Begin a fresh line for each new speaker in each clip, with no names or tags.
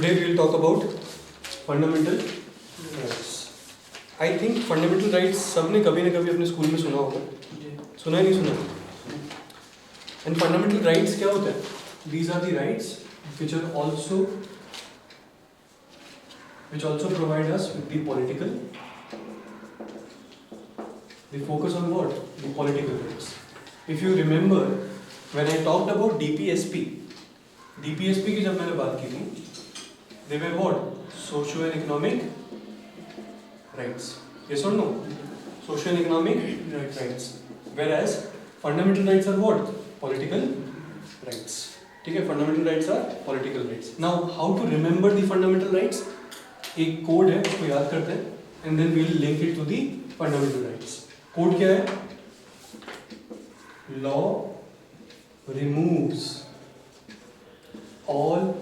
Today we will talk about fundamental rights. I think fundamental rights सबने कभी ना कभी अपने स्कूल में सुना होगा, सुना ही नहीं सुना. And fundamental rights क्या होता है? These are the rights which also provide us with the political. They focus on what? The political rights. If you remember, when I talked about DPSP की जब मैंने बात की थी, they were what? Socio and economic rights. Yes or no? Socio and economic rights. Whereas fundamental rights are what? Political rights. ठीक है, fundamental rights are political rights. Now, how to remember the fundamental rights? एक code है, उसको याद करते हैं, and then we will link it to the fundamental rights. Code क्या है? Law removes all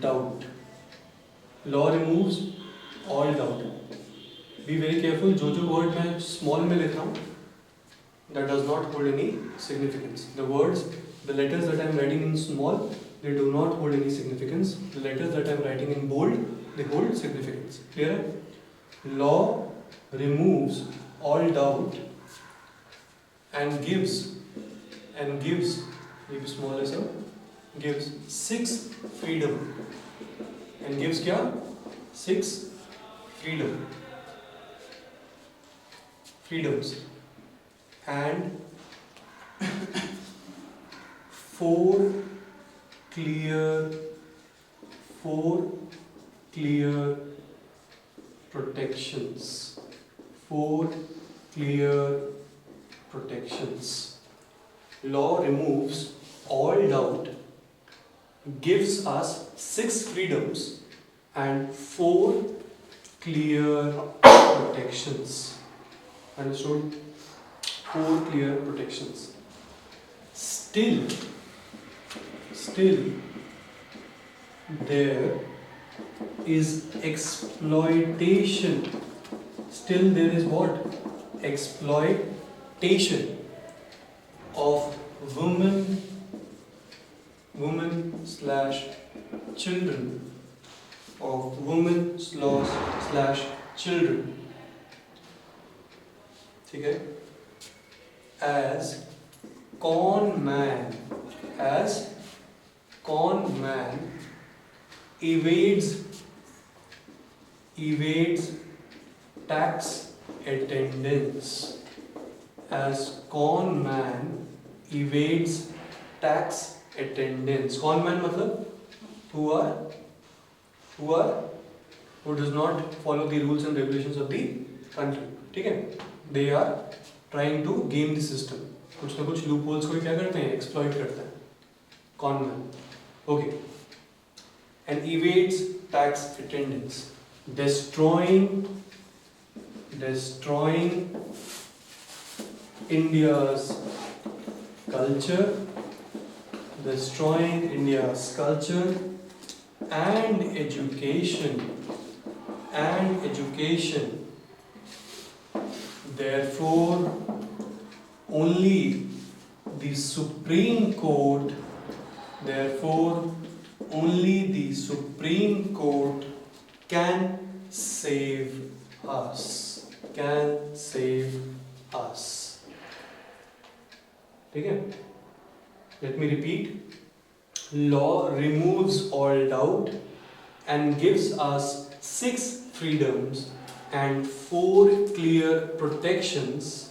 doubt. Law removes all doubt. Be very careful. जो word मैं small में लिख रहा हूँ, that does not hold any significance. The letters that I am writing in small, they do not hold any significance. The letters that I am writing in bold, they hold significance. Clear? Law removes all doubt and gives small letter, gives 6 freedom. And gives क्या? 6 freedoms and 4 clear protections. 4 clear protections. Law removes all doubt, gives us 6 freedoms and 4 clear protections. Understood? 4 clear protections. Still there is exploitation. Still there is what? Exploitation of women slash children. Of women slash children. ठीक है? As con man evades tax attendance. As con man evades tax attendance. Con man मतलब who does not follow the rules and regulations of the country. ठीक है? They are trying to game the system. कुछ ना कुछ loopholes को क्या करते हैं? Exploit करते हैं. Con man. Okay. And evades tax attendance. Destroying India's culture. Destroying India's culture and education. Therefore, only the Supreme Court can save us. ठीक है? Let me repeat. Law removes all doubt and gives us 6 freedoms and 4 clear protections.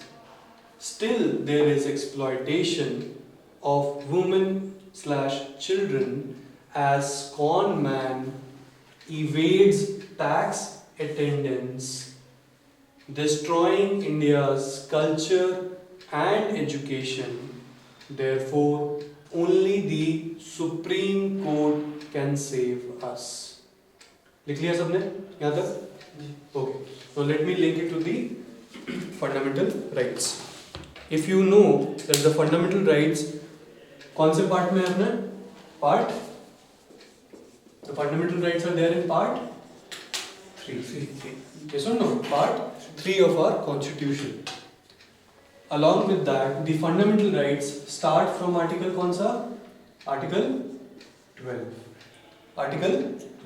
Still there is exploitation of women slash children as con man evades tax attendance, destroying India's culture and education. Therefore, only the Supreme Court can save us. लिख लिया सबने यहाँ तक? Okay. So let me link it to the fundamental rights. If you know that the fundamental rights कौन से part में है अपने? Part? The fundamental rights are there in part 3. Yes or no? Part 3 of our Constitution. Along with that, the fundamental rights start from article कौन सा? Article 12. Article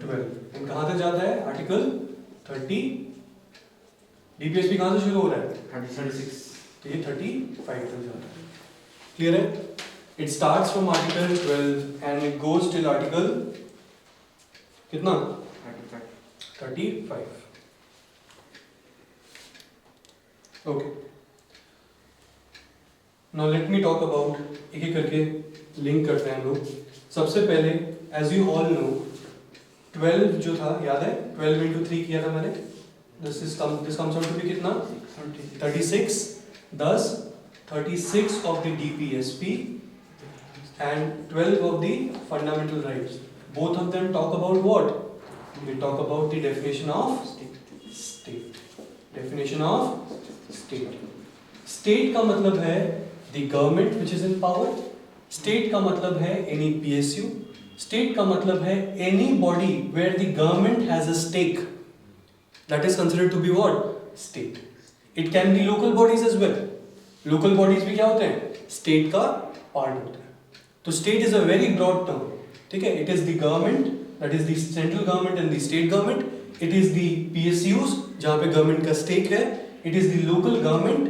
12 and कहाँ तक जाता है? आर्टिकल 30। डीपीएसपी कहाँ से शुरू हो रहा है?
36।
तो ये 35 तक जाता है। क्लियर है? It starts from article 12 and it goes till article कितना? 35। Okay, now let me talk about, एक एक करके लिंक करते हैं हम लोग। सबसे पहले एज यू ऑल नो 12 जो था, याद है 12 into 3 किया था मैंने, this comes out to be कितना? 36। thus 36 of the DPSP and 12 of the fundamental rights, both of them talk about what? They talk about the definition of state. Definition of state. State का मतलब है the government which is in power. State का मतलब है any PSU. State का मतलब है any body where the government has a stake. That is considered to be what? State. It can be local bodies as well. Local bodies भी क्या होते हैं? State का part होते हैं। तो state is a very broad term. ठीक है? It is the government, that is the central government and the state government. It is the PSUs जहाँ पे government का stake है. It is the local government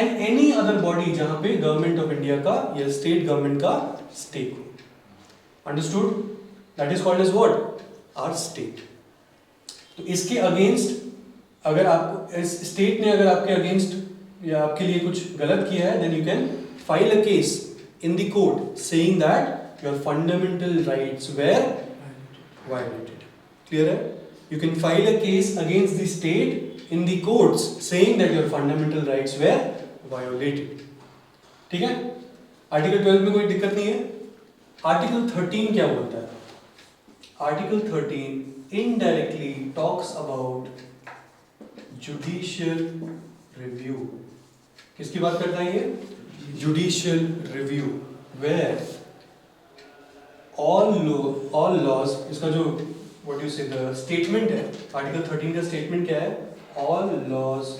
and any other body जहाँ पे government of India का या state government का stake हो। Understood? That is called as what? Our state. तो इसके अगेंस्ट अगर आपको इस स्टेट ने अगर आपके अगेंस्ट या आपके लिए कुछ गलत किया है, then you can file a case in the court saying that your fundamental rights were violated. Clear है? You can file a case against the state in the courts saying that your fundamental rights were violated. ठीक है? Article 12 में कोई दिक्कत नहीं है। Article 13 क्या बोलता है? Article 13 indirectly talks about judicial review. किसकी बात करता है ये? Judicial review, where all laws, इसका जो what you say the statement है, आर्टिकल 13 का statement क्या है? All laws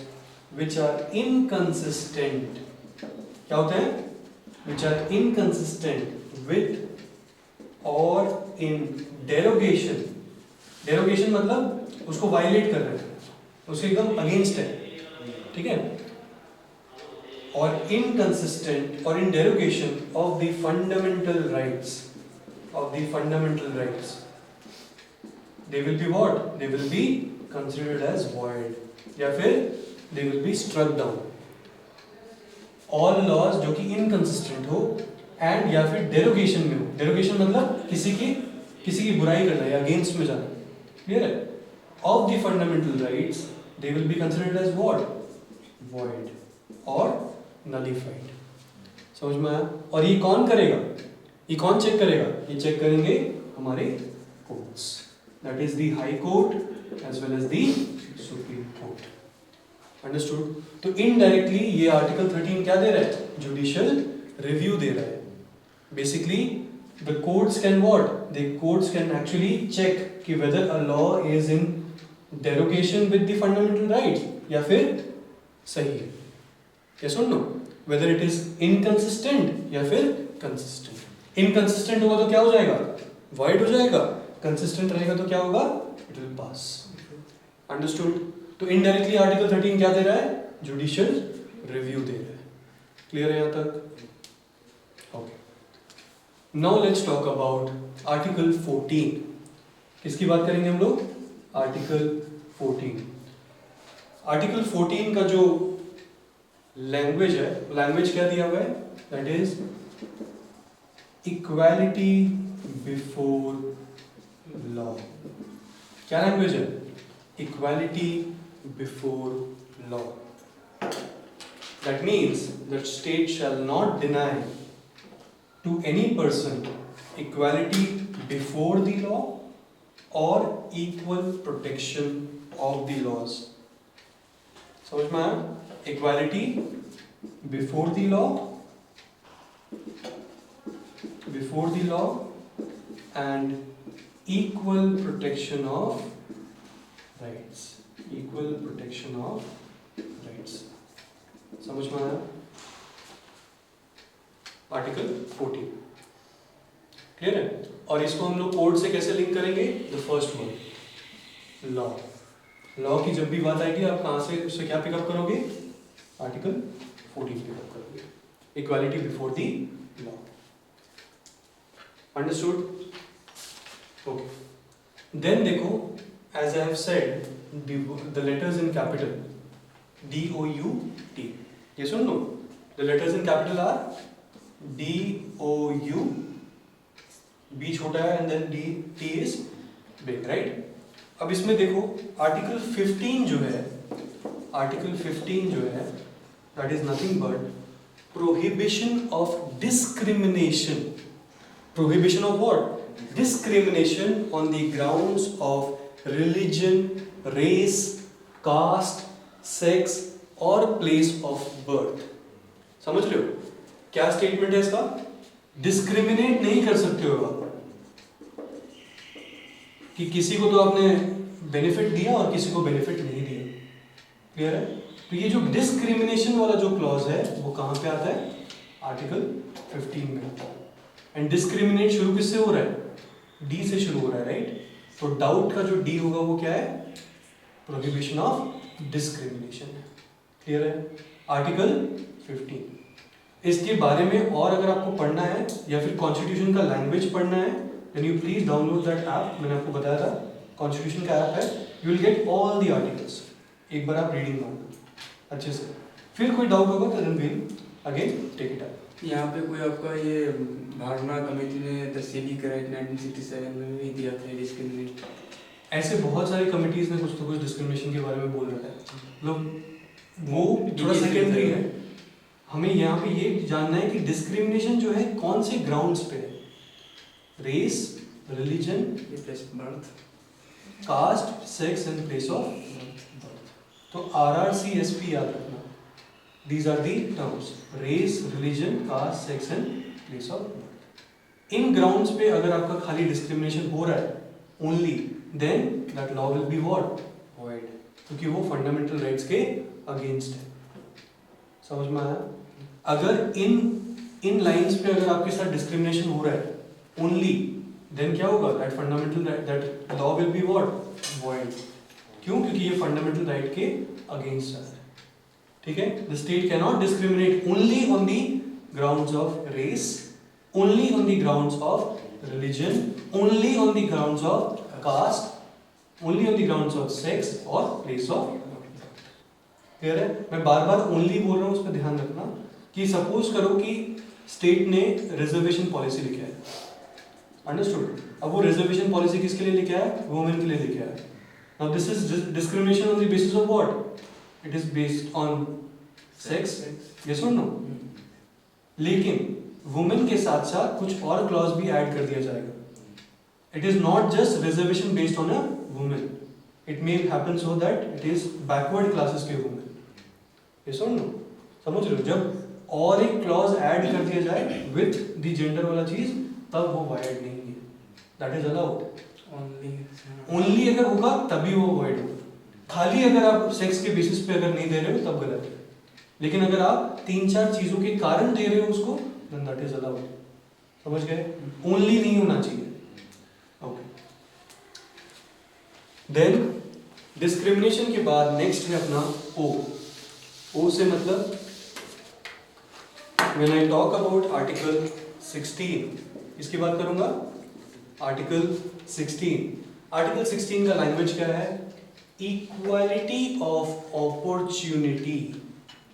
which are inconsistent, क्या होते हैं? Which are inconsistent with or in derogation, derogation मतलब उसको वायलेट कर रहे हैं, उसके एकदम अगेंस्ट है। ठीक है? और इनकंसिस्टेंट और इन derogation of the fundamental rights, of the fundamental rights, they will be what? They will be considered as void या फिर they will be struck down. All laws जो कि inconsistent हो एंड या फिर डेरोगेशन में हो, डेरोगेशन मतलब किसी की बुराई करना या अगेंस्ट में जाना। क्लियर है? Of the fundamental rights they will be considered as what? Void और नलिफाइड। समझ में आया? और ये कौन करेगा? ये कौन चेक करेगा? ये चेक करेंगे हमारे courts, that is the high court as well as the supreme court. Understood? तो इनडायरेक्टली ये आर्टिकल 13 क्या दे रहा है? जुडिशियल रिव्यू दे रहा है। Basically, the courts can what? The courts can actually check कि whether a law is in derogation with the fundamental rights या फिर सही है। Yes or no? Whether it is inconsistent या फिर consistent. Inconsistent होगा तो क्या हो जाएगा? Void हो जाएगा। Consistent रहेगा तो क्या होगा? It will pass. Understood? तो indirectly आर्टिकल 13 क्या दे रहा है? Judicial review दे रहा है। Clear है यहाँ तक? Okay. Now let's talk about Article 14. किसकी बात करेंगे हम लोग? Article 14. Article 14 का जो लैंग्वेज है, लैंग्वेज क्या दिया हुआ है? That is equality before law. क्या लैंग्वेज है? Equality before law. That means that state shall not deny to any person equality before the law or equal protection of the laws. समझ में आया? Equality before the law and equal protection of rights. Equal protection of rights. समझ में आया? Article 14। Clear है? और इसको हम लोग कोड से कैसे लिंक करेंगे? The first one, law. Law की जब भी बात आएगी आप कहाँ से उससे क्या पिकअप करोगे? आर्टिकल 14 पिकअप करोगे, equality before the law. Understood? Okay, then देखो, as I have said, the letters in capital DOUT, ये सुन लो, the letters in capital are DOU, B छोटा है and then T is big, right? अब इसमें देखो आर्टिकल 15 जो है, that is nothing but prohibition of discrimination. Prohibition of what? Discrimination on the grounds of religion, race, caste, sex और place of birth. समझ रहे हो क्या स्टेटमेंट है इसका? डिस्क्रिमिनेट नहीं कर सकते हो आप, कि किसी को तो आपने बेनिफिट दिया और किसी को बेनिफिट नहीं दिया। क्लियर है? तो ये जो डिस्क्रिमिनेशन वाला जो क्लॉज है वो कहां पे आता है? आर्टिकल 15 में आता है। एंड डिस्क्रिमिनेट शुरू किससे हो रहा है? डी से शुरू हो रहा है, राइट? तो डाउट का जो डी होगा वो क्या है? प्रोहिबिशन ऑफ डिस्क्रिमिनेशन है। क्लियर है? आर्टिकल 15। इसके बारे में और अगर आपको पढ़ना है या फिर कॉन्स्टिट्यूशन का लैंग्वेज पढ़ना है, then you please download that app. मैंने आपको बताया था कॉन्स्टिट्यूशन का ऐप है, you will get all the articles. एक बार आप रीडिंग मारना अच्छे से, फिर कोई डाउट होगा तो then will again take it up.
यहाँ पे कोई आपका ये भावना कमेटी ने द सिविक राइट 1967 में भी दिया था डिस्क्रिमिनेट।
ऐसे बहुत सारी कमिटीज ने कुछ तो कुछ डिस्क्रिमिनेशन के बारे में बोल रखा है, मतलब वो थोड़ा सेकेंडरी है। हमें यहाँ पे ये जानना है कि डिस्क्रिमिनेशन जो है कौन से ग्राउंड्स पे है? Race, religion,
place birth,
caste, sex and place of birth. तो RRCSP याद रखना, these are the terms, race, religion, caste, sex and place of birth. इन ग्राउंड्स पे अगर आपका खाली डिस्क्रिमिनेशन हो रहा है only, then that law will be what? Void, क्योंकि वो फंडामेंटल राइट्स के अगेंस्ट है। समझ में आया? अगर इन लाइंस पे अगर आपके साथ डिस्क्रिमिनेशन हो रहा है ओनली, देन क्या होगा? That fundamental right, that law will be what? Void. क्यों? क्योंकि ये फंडामेंटल राइट के अगेंस्ट है। ठीक है? The state can not discriminate only on the grounds of race, only on the grounds of religion, only on the grounds of caste, only on the grounds of sex और place of. Clear है? मैं बार बार only बोल रहा हूँ, उस पर ध्यान रखना। कि सपोज करो कि स्टेट ने रिजर्वेशन पॉलिसी लिखा है, अंडरस्टूड? अब वो रिजर्वेशन पॉलिसी किसके लिए लिखा है? वुमेन के लिए लिखा है। Now this is discrimination on the basis of what? It is based on sex, yes और नो? लेकिन वुमेन के साथ साथ कुछ और क्लॉज भी ऐड कर दिया जाएगा। It is not just reservation based on a women, it may happen so that it is backward classes के वुमेन, यस और नो? समझ रहे हो? जब और एक क्लॉज ऐड कर दिया जाए विथ द जेंडर वाला चीज, तब वो वाइड नहीं है, दैट इज अलाउड। ओनली अगर होगा तभी वो वाइड होगा। खाली अगर आप सेक्स के बेसिस पे अगर नहीं दे रहे हो तब गलत है, लेकिन अगर आप 3-4 चीजों के कारण दे रहे हो उसको, देन दैट इज अलाउड। समझ गए? ओनली नहीं होना चाहिए। ओके, देन डिस्क्रिमिनेशन के बाद नेक्स्ट है अपना ओ। ओ से मतलब when I talk about Article 16, इसकी बात करूंगा। Article 16 का लैंग्वेज क्या है? Equality of opportunity.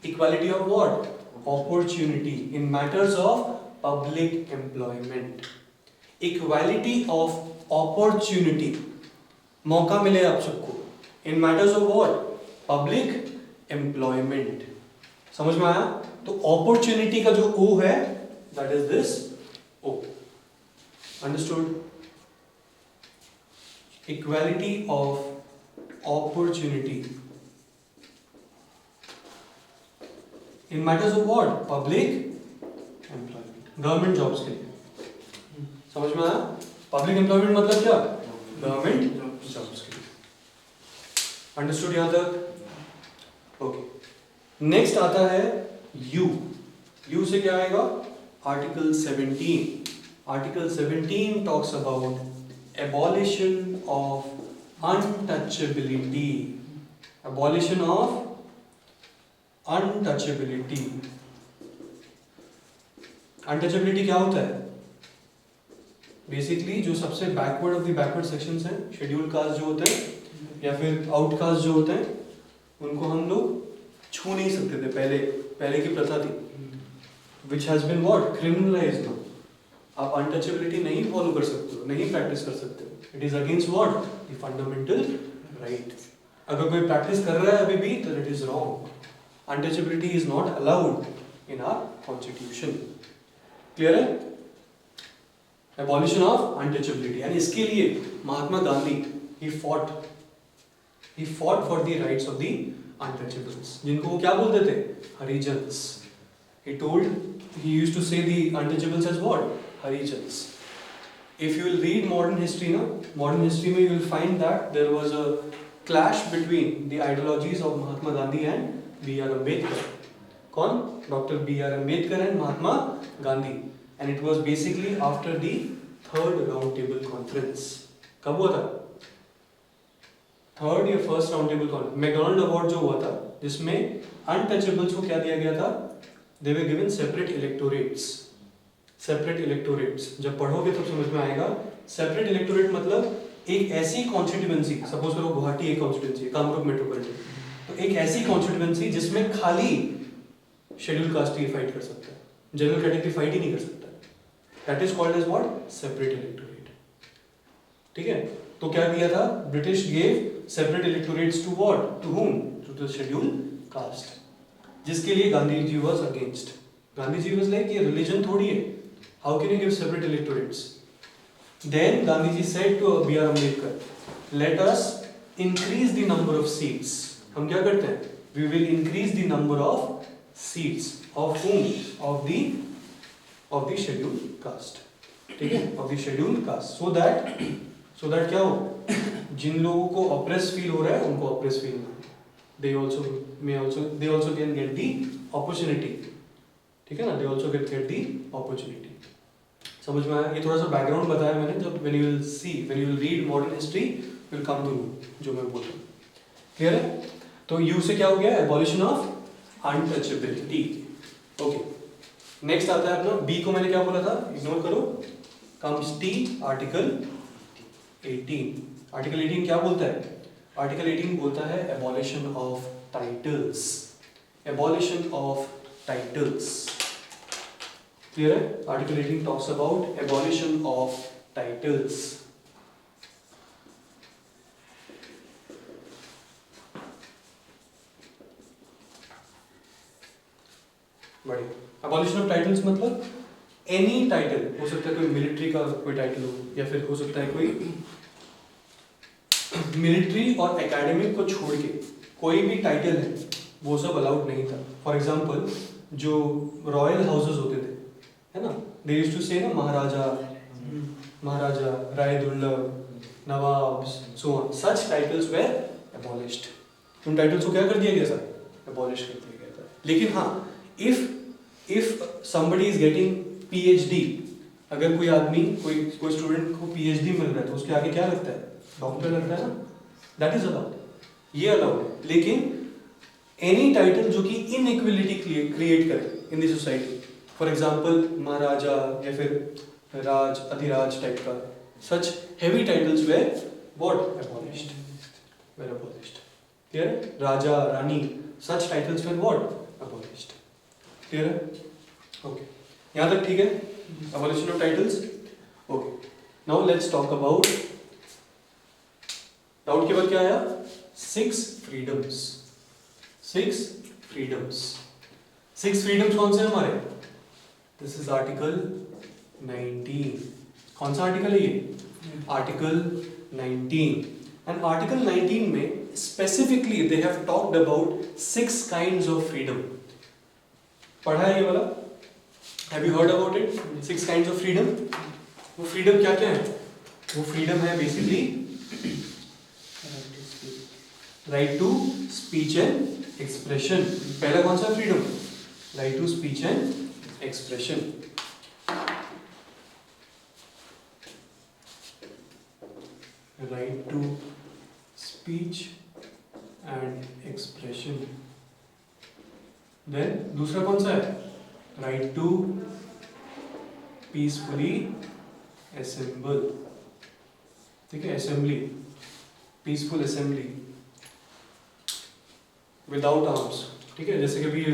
Equality of what? Opportunity in matters of public employment. Equality of opportunity, मौका मिले आप सबको, in matters of what? Public employment. समझ में आया? तो अपॉर्चुनिटी का जो ओ है, दैट इज दिस ओ। Understood? Equality of opportunity in matters of what? Public employment, government jobs के लिए। समझ में आया? पब्लिक एम्प्लॉयमेंट मतलब क्या? गवर्नमेंट जॉब्स के लिए। अंडरस्टूड यहां तक? ओके, नेक्स्ट आता है यू। यू से क्या आएगा? Article 17। Article 17 talks about abolition of untouchability. Abolition of untouchability. Untouchability क्या होता है? बेसिकली जो सबसे backward of the backward sections हैं, शेड्यूल कास्ट जो होते हैं या फिर आउटकास्ट जो होते हैं, उनको हम लोग छू नहीं सकते थे। पहले की प्रथा थी, which has been what criminalized now. आप अनटचेबिलिटी नहीं फॉलो कर सकते हो, नहीं प्रैक्टिस कर सकते हो। It is against what the fundamental right. अगर कोई प्रैक्टिस कर रहा है अभी भी तो it is wrong. Untouchability is not allowed in our constitution. Clear है? Abolition of untouchability. एंड इसके लिए Mahatma Gandhi he fought for the rights of the untouchables, जिनको वो क्या बोलते थे? Harijans. he used to say the untouchables as what? Harijans. If you will read modern history में you will find that there was a clash between the ideologies of Mahatma Gandhi and B.R. Ambedkar. कौन? Dr. B.R. Ambedkar and Mahatma Gandhi. And it was basically after the third round table conference. कब हुआ था? Third या first round table conference, McDonald award जो हुआ था, जिसमें untouchables को क्या दिया गया था? They were given separate electorates. Separate electorates. जब पढ़ोगे तब समझ में आएगा। Separate electorate मतलब एक ऐसी कॉन्स्टिट्यूएंसी, सपोज करो गुवाहाटी एक कॉन्स्टिट्यूएंसी, कामरूप मेट्रोपॉलिटन, तो एक ऐसी कॉन्स्टिट्यूएंसी जिसमें खाली शेड्यूल कास्ट ही फाइट कर सकता है, जनरल कैटेगरी फाइट ही नहीं कर सकता। That is called as what? Separate electorate. ठीक है? तो क्या किया था? British gave separate electorates to what? To whom? To the scheduled caste. जिसके लिए Gandhi ji was against. Gandhi ji was like ये रिलीजन थोड़ी है, how can you give separate electorates? Then Gandhi ji said to B R Ambedkar, let us increase the number of seats. हम क्या करते हैं? We will increase the number of seats of whom? Of the schedule caste. ठीक है? Of the schedule caste, so that क्या हो, जिन लोगों को ऑप्रेस फील हो रहा है उनको ऑप्रेस फील ना, they also can get the opportunity। ठीक है ना? they also get the opportunity। समझ में आया? ये थोड़ा सा बैकग्राउंड बताया मैंने। जब when you will read modern history you will come to know जो मैं बोल रहा हूँ। क्लियर है? तो U से क्या हो गया? Abolition of untouchability. Okay, next आता है अपना B को मैंने क्या बोला था? इग्नोर करो। Comes T, article 18। आर्टिकल 18 क्या बोलता है? आर्टिकल 18 बोलता है abolition of titles. Abolition of titles. Clear है? Article 18 talks about abolition of titles. बढ़िया। एबॉलिशन ऑफ टाइटल्स मतलब एनी टाइटल हो सकता है, कोई मिलिट्री का कोई टाइटल हो, या फिर हो सकता है कोई मिलिट्री और एकेडमिक को छोड़ के कोई भी टाइटल है, वो सब अलाउड नहीं था। फॉर एग्जाम्पल जो रॉयल हाउसेस होते थे, है ना, दे यूज्ड टू से ना maharaja, Rai Durlabh, nawab, so on, such titles were abolished. उन टाइटल्स को क्या कर दिया गया था? एबॉलिश कर दिया गया था। लेकिन हाँ, if somebody is getting PhD, अगर कोई आदमी कोई स्टूडेंट को PhD मिल रहा है तो उसके आगे क्या लगता है? डॉक्टर लगता है ना, दैट इज अलाउड, ये अलाउड है। लेकिन एनी टाइटल जो कि इनइक्वलिटी क्रिएट करे in the society, for example maharaja या फिर राज, अधिराज टाइप का, such heavy titles were what? Abolished, were abolished. Clear है? Raja, rani, such titles were what? Abolished. Clear है? ओके, यहाँ तक ठीक है? Abolition of titles. Okay, now let's talk about, doubt के बाद क्या आया? 6 फ्रीडम्स। 6 फ्रीडम्स। 6 फ्रीडम्स कौन से हमारे? This is article 19। कौन सा आर्टिकल है ये? आर्टिकल 19। एंड आर्टिकल 19 में specifically they have talked about 6 kinds of freedom. पढ़ा है ये वाला? Have you heard about it? 6 kinds of freedom. वो फ्रीडम क्या क्या है? वो फ्रीडम है basically right to speech and expression. पहला कौन सा freedom? Right to speech and expression. Right to speech and expression. Then दूसरा कौन सा है? राइट टू पीसफुली असेंबल, ठीक है, assembly, peaceful assembly without arms, ठीक है। जैसे कि अभी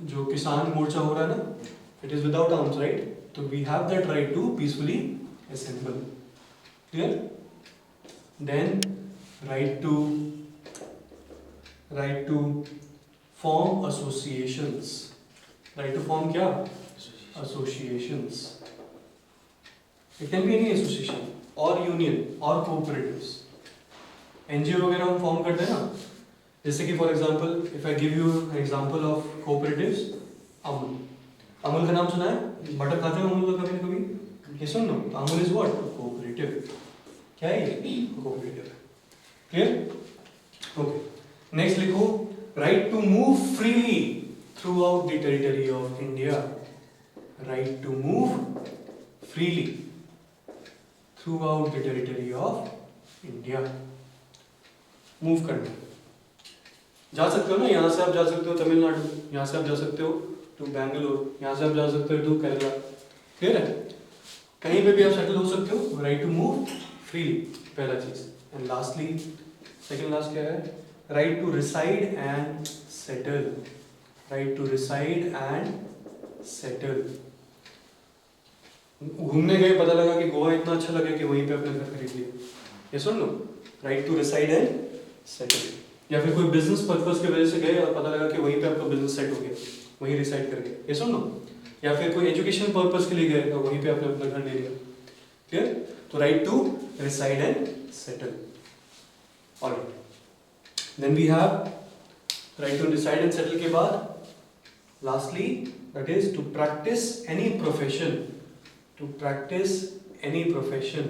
जो किसान मोर्चा हो रहा है ना, it is without arms, right? तो we have that right to peacefully assemble, clear? Then right to form associations, right to form क्या? Associations. It can be any association और यूनियन और कोऑपरेटिव्स। एनजीओ वगैरह हम फॉर्म करते हैं ना, जैसे कि for example if I give you an example of cooperatives, Amul. Amul का नाम सुना है? बटर खाते हैं अमूल का कभी ना कभी? ये सुन लो, अमूल इज व्हाट? कोऑपरेटिव। क्या है ये? कोऑपरेटिव है, क्लियर? ओके, नेक्स्ट लिखो, right to move freely throughout the territory of India. Right to move freely throughout the territory of India. Move करना, जा सकते हो ना, यहाँ से आप जा सकते हो तमिलनाडु, यहाँ से आप जा सकते हो टू बैंगलोर, यहाँ से आप जा सकते हो टू केरला, क्लियर है? कहीं पे भी आप सेटल हो सकते हो। राइट टू मूव फ्रीली, पहला चीज। एंड लास्टली, सेकंड लास्ट क्या है? Right to reside and settle. Right to reside and settle. घूमने गए, पता लगा कि गोवा इतना अच्छा लगा कि वहीं पे अपने घर खरीद लिया, ये सुन लो, right to reside and settle. या फिर कोई बिजनेस पर्पस की वजह से गए और पता लगा कि वहीं पे आपका बिजनेस सेट हो गया, वहीं रिसाइड कर गए, ये सुन लो। या फिर कोई एजुकेशन पर्पस के लिए गए और वहीं पे आपने अपना घर ले लिया, क्लियर? तो right to reside and settle. Alright, then we have right to decide and settle के बाद lastly that is to practice any profession. To practice any profession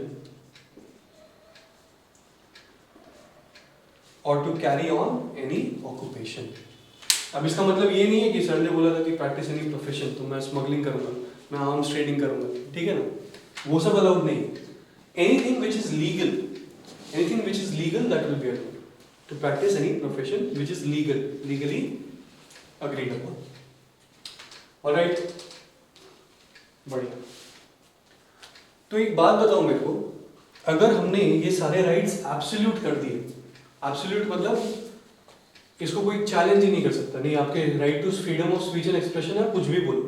और to carry on any occupation. अब इसका मतलब ये नहीं है कि सर ने बोला था कि प्रैक्टिस एनी प्रोफेशन तो मैं स्मगलिंग करूंगा, मैं आर्म्स ट्रेडिंग करूंगा, ठीक है ना? वो सब अलाउड नहीं है। Anything which is legal, anything which is legal that will be allowed. To practice any profession which is legal, legally agreed upon. Alright, बढ़िया। तो एक बात बताओ मेरे को, अगर हमने ये सारे राइट्स एब्सोल्यूट कर दिए, एब्सोल्यूट मतलब इसको कोई चैलेंज ही नहीं कर सकता, नहीं आपके right to freedom of speech and expression है, कुछ भी बोलो।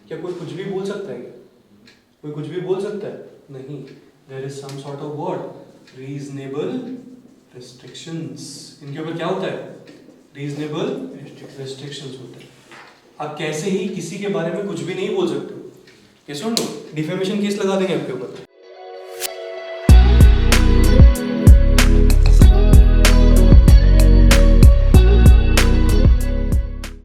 क्या कोई कुछ भी बोल सकता है? क्या कोई कुछ भी बोल सकता है? नहीं। There is some sort of what? Reasonable restrictions. इनके ऊपर क्या होता है? रीजनेबल रिस्ट्रिक्शंस होते हैं। आप कैसे ही किसी के बारे में कुछ भी नहीं बोल सकते हो। ये सुन लो, डिफेमेशन केस लगा देंगे आपके ऊपर,